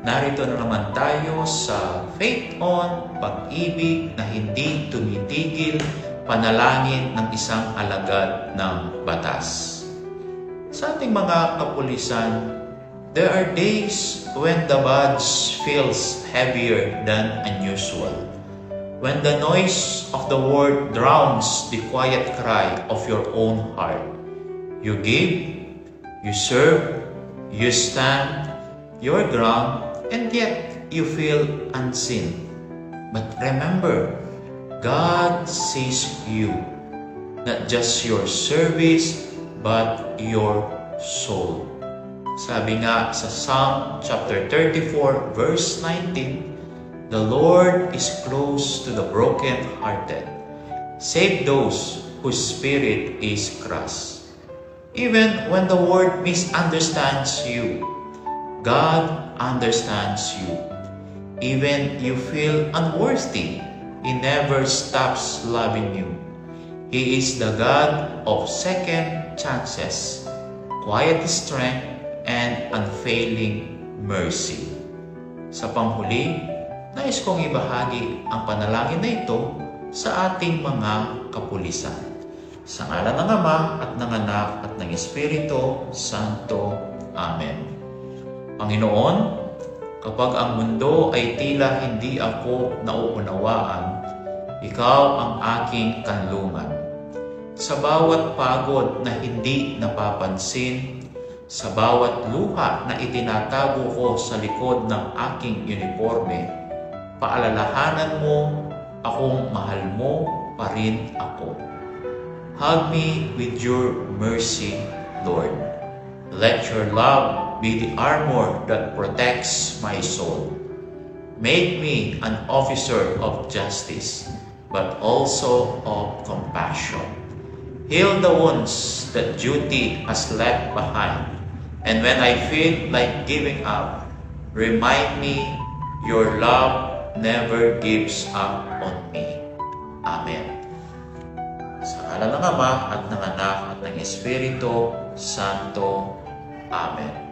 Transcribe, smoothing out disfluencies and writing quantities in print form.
Narito na naman tayo sa Faith On, pag-ibig na hindi tumitigil, panalangin ng isang alagad ng batas. Sa ating mga kapulisan, there are days when the badge feels heavier than unusual. When the noise of the world drowns the quiet cry of your own heart. You give, you serve, you stand your ground, and yet you feel unseen. But remember, God sees you, not just your service, but your soul. Sabi nga sa Psalm chapter 34, verse 19, the Lord is close to the broken-hearted. Save those whose spirit is crushed. Even when the world misunderstands you, God understands you. Even you feel unworthy, He never stops loving you. He is the God of second chances, quiet strength, and unfailing mercy. Sa panghuli, nais kong ibahagi ang panalangin na ito sa ating mga kapulisan. Sa ngalan ng Ama at ng Anak at ng Espiritu Santo. Amen. Panginoon, kapag ang mundo ay tila hindi ako nauunawaan, Ikaw ang aking kanlungan. Sa bawat pagod na hindi napapansin, sa bawat luha na itinatago ko sa likod ng aking uniforme, paalalahanan mo akong mahal mo pa rin ako. Hug me with your mercy, Lord. Let your love be the armor that protects my soul. Make me an officer of justice, but also of compassion. Heal the wounds that duty has left behind. And when I feel like giving up, remind me your love never gives up on me. Amen. Sa ngalan ng Ama at ng Anak at ng Espiritu Santo. Amen.